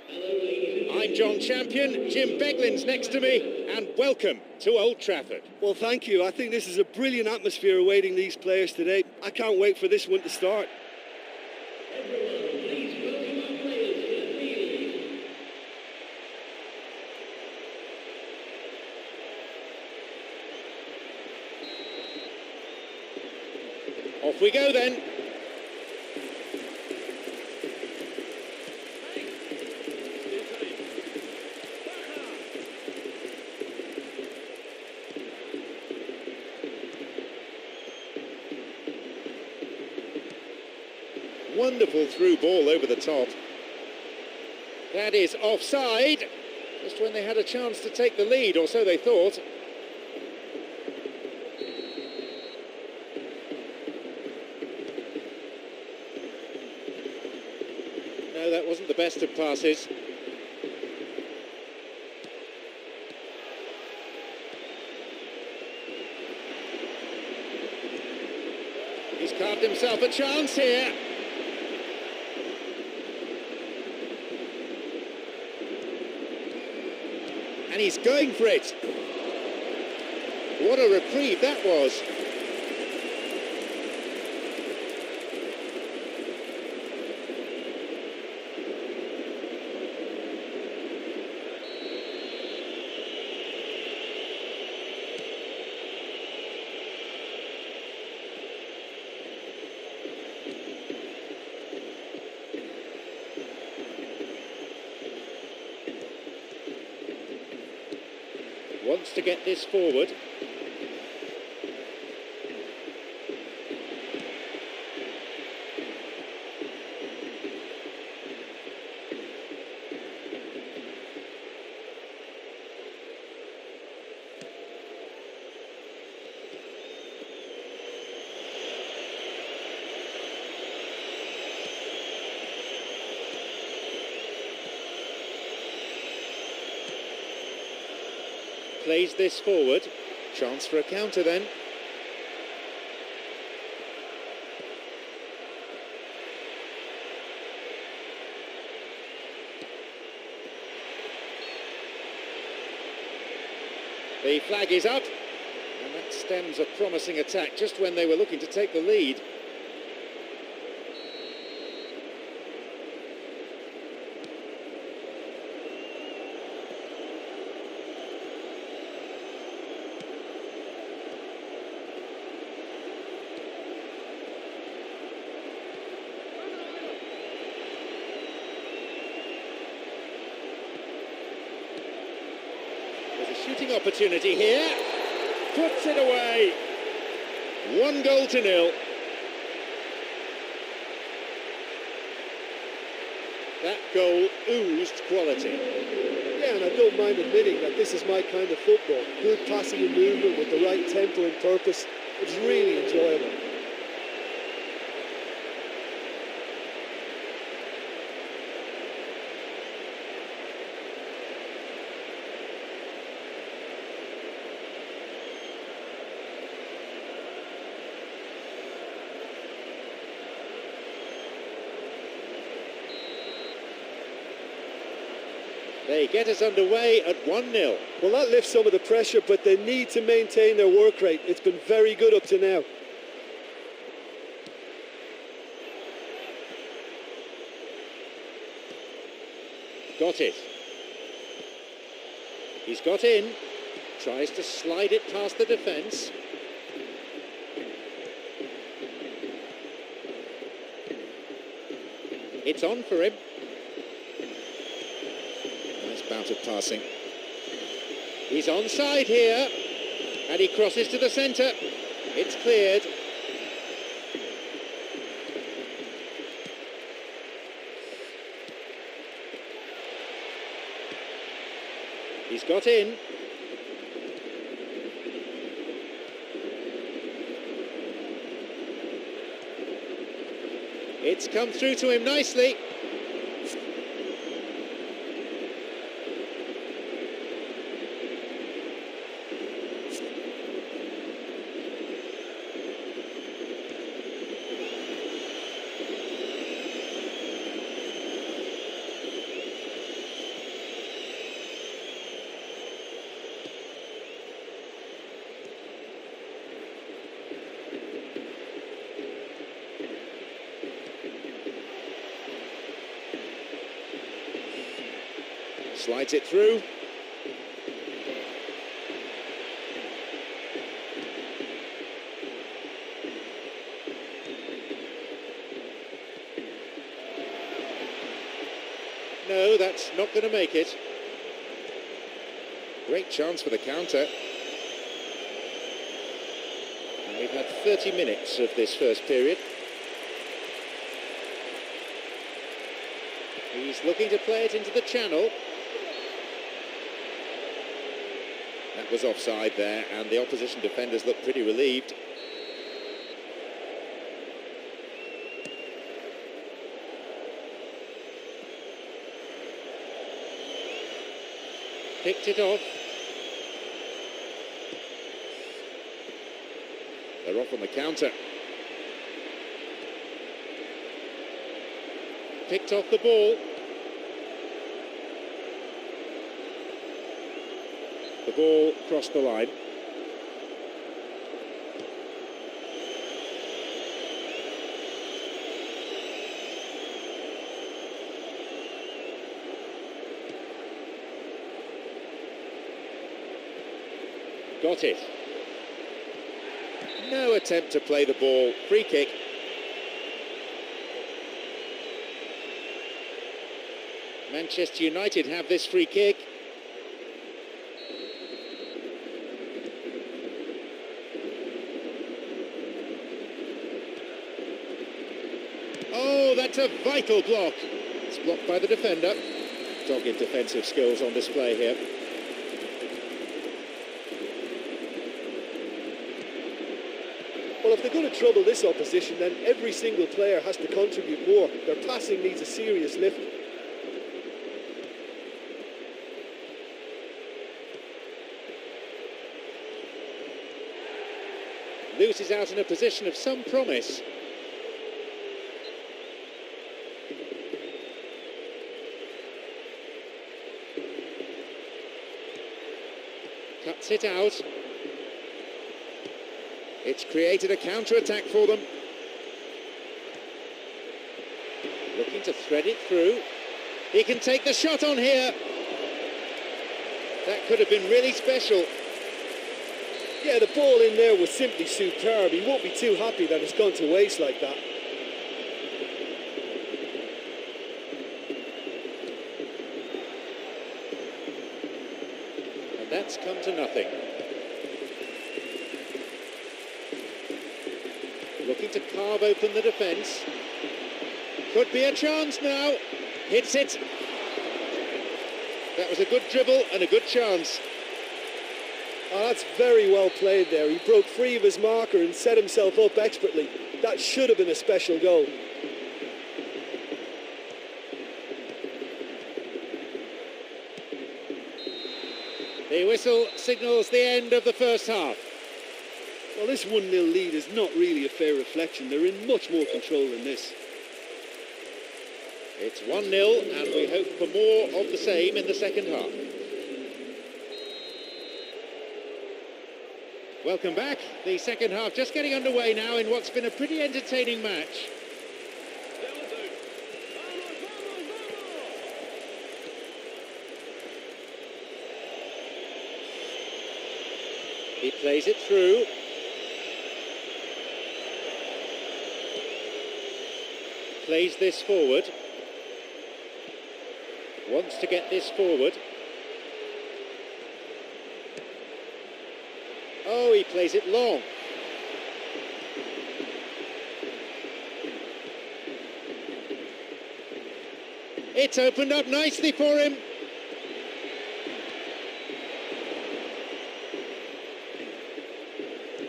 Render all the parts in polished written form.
I'm John Champion, Jim Beglin's next to me, and welcome to Old Trafford. Well, thank you. I think this is a brilliant atmosphere awaiting these players today. I can't wait for this one to start. Off we go then. Wonderful through ball over the top. That is offside, just when they had a chance to take the lead, or so they thought. No, that wasn't the best of passes. He's carved himself a chance here. And he's going for it. What a reprieve that was. Wants to get this forward. Plays this forward. Chance for a counter then. The flag is up, and that stems a promising attack just when they were looking to take the lead. Shooting opportunity here, puts it away. 1-0. That goal oozed quality. Yeah, and I don't mind admitting that this is my kind of football. Good passing and movement with the right tempo and purpose. It's really enjoyable. They get us underway at 1-0. Well, that lifts some of the pressure, but they need to maintain their work rate. It's been very good up to now. Got it. He's got in. Tries to slide it past the defence. It's on for him. Bout of passing. He's onside here, and he crosses to the centre. It's cleared. He's got in. It's come through to him nicely. Slides it through. No, that's not going to make it. Great chance for the counter. And we've had 30 minutes of this first period. He's looking to play it into the channel. That was offside there, and the opposition defenders look pretty relieved. Picked it off. They're off on the counter. Picked off the ball. The ball crossed the line. Got it. No attempt to play the ball. Free kick. Manchester United have this free kick. Oh, that's a vital block. It's blocked by the defender. Dogged defensive skills on display here. Well, if they're going to trouble this opposition, then every single player has to contribute more. Their passing needs a serious lift. Loses out in a position of some promise. Cuts it out. It's created a counter-attack for them. Looking to thread it through. He can take the shot on here. That could have been really special. Yeah, the ball in there was simply superb. He won't be too happy that it's gone to waste like that. And that's come to nothing. Looking to carve open the defence. Could be a chance now. Hits it. That was a good dribble and a good chance. Oh, that's very well played there. He broke free of his marker and set himself up expertly. That should have been a special goal. The whistle signals the end of the first half. Well, this 1-0 lead is not really a fair reflection. They're in much more control than this. It's 1-0 and we hope for more of the same in the second half. Welcome back. The second half just getting underway now in what's been a pretty entertaining match. He plays it through. Plays this forward. Wants to get this forward. Oh, he plays it long. It's opened up nicely for him.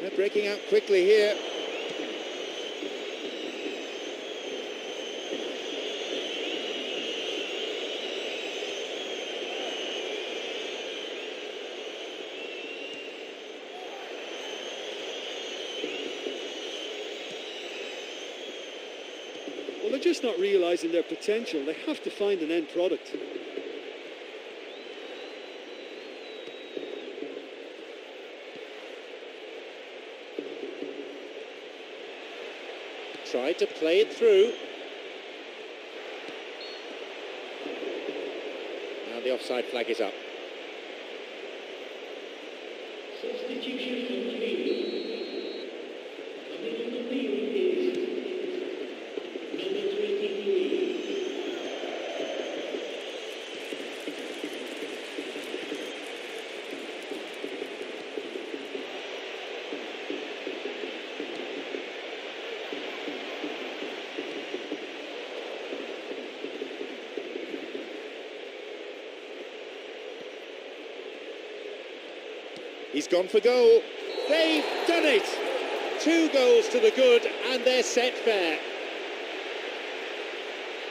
They're breaking out quickly here. Well, they're just not realising their potential. They have to find an end product. Tried to play it through. And And the offside flag is up. Substitution on the field. Coming on the field is number 23. He's gone for goal. They've done it! 2 goals to the good, and they're set fair.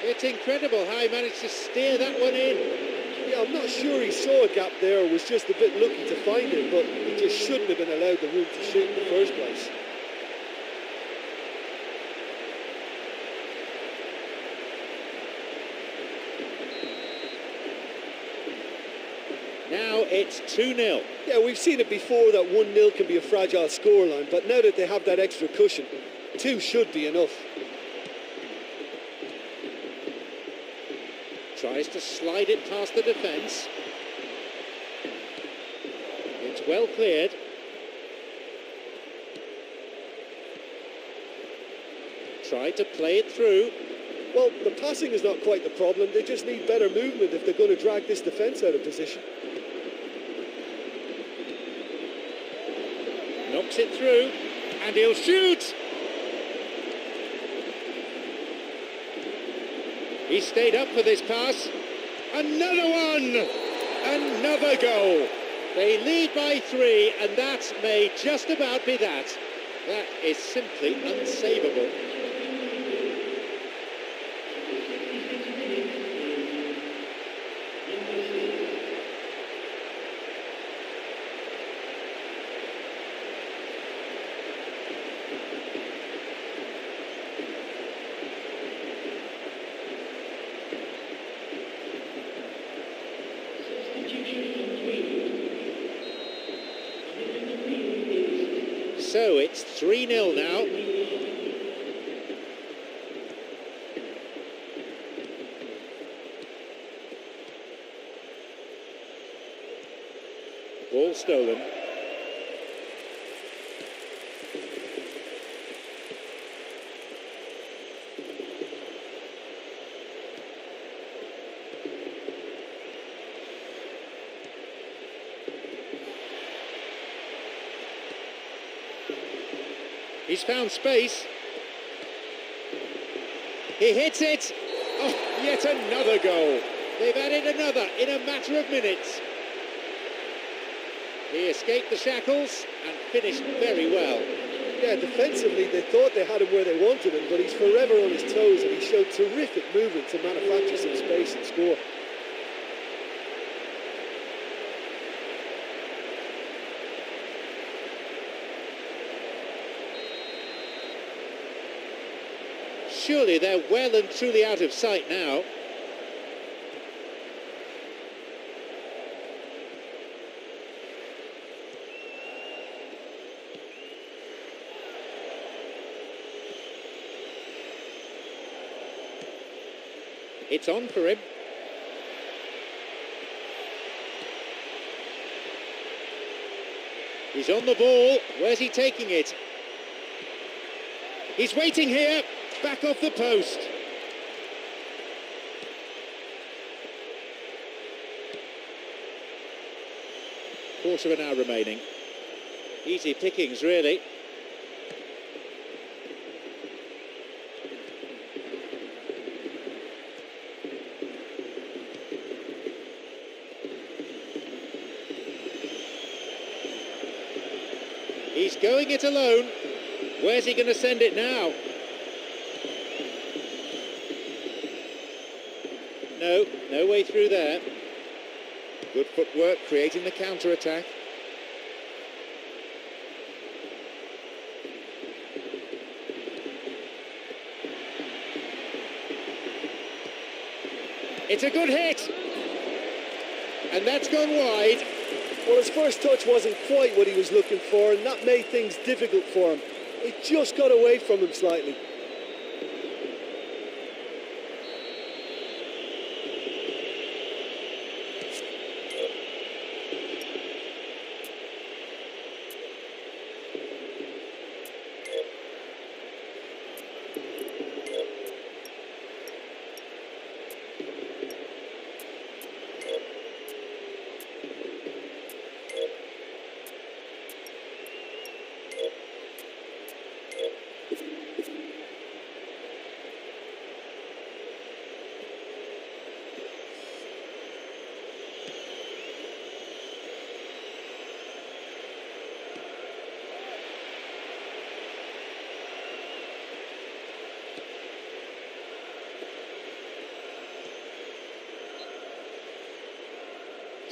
It's incredible how he managed to steer that one in. Yeah, I'm not sure he saw a gap there, was just a bit lucky to find it, but he just shouldn't have been allowed the room to shoot in the first place. Now it's 2-0. Yeah, we've seen it before that 1-0 can be a fragile scoreline, but now that they have that extra cushion, 2 should be enough. Tries to slide it past the defence. It's well cleared. Tried to play it through. Well, the passing is not quite the problem. They just need better movement if they're going to drag this defence out of position. Knocks it through, and he'll shoot! He stayed up for this pass. Another one! Another goal! They lead by 3, and that may just about be that. That is simply unsavable. So it's 3-0 now. Ball stolen. He's found space. He hits it. Oh, yet another goal. They've added another in a matter of minutes. He escaped the shackles and finished very well. Yeah, defensively they thought they had him where they wanted him, but he's forever on his toes and he showed terrific movement to manufacture some space and score. Surely they're well and truly out of sight now. It's on for him. He's on the ball. Where's he taking it? He's waiting here. Back off the post. Quarter of an hour remaining. Easy pickings, really. He's going it alone. Where's he going to send it now? No, no way through there. Good footwork, creating the counter-attack. It's a good hit. And that's gone wide. Well, his first touch wasn't quite what he was looking for, and that made things difficult for him. It just got away from him slightly.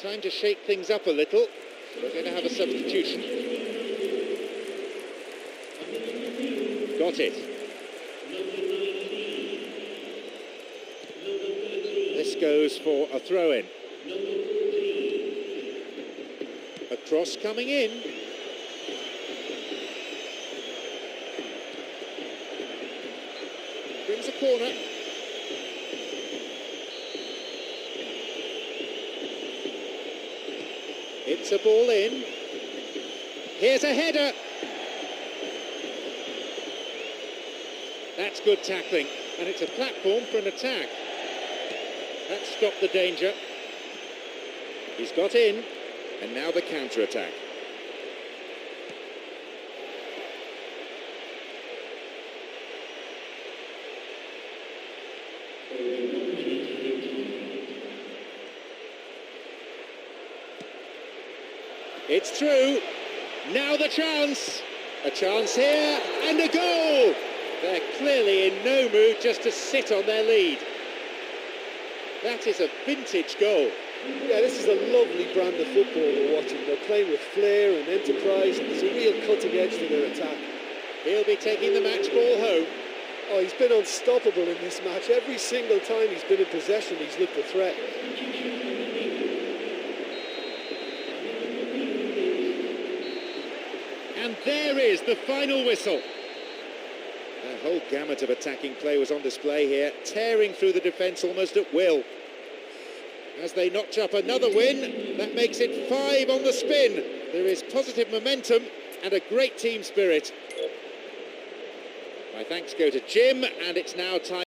Time to shake things up a little. We're going to have a substitution. Got it. This goes for a throw-in. A cross coming in. Brings a corner. It's a ball in. Here's a header. That's good tackling, and it's a platform for an attack. That stopped the danger. He's got in, and now the counter-attack. It's through. Now the chance. A chance here, and a goal! They're clearly in no mood just to sit on their lead. That is a vintage goal. Yeah, this is a lovely brand of football we're watching. They're playing with flair and enterprise, and there's a real cutting edge to their attack. He'll be taking the match ball home. Oh, he's been unstoppable in this match. Every single time he's been in possession, he's looked a threat. And there is the final whistle. The whole gamut of attacking play was on display here, tearing through the defence almost at will. As they notch up another win, that makes it 5 on the spin. There is positive momentum and a great team spirit. My thanks go to Jim, and it's now time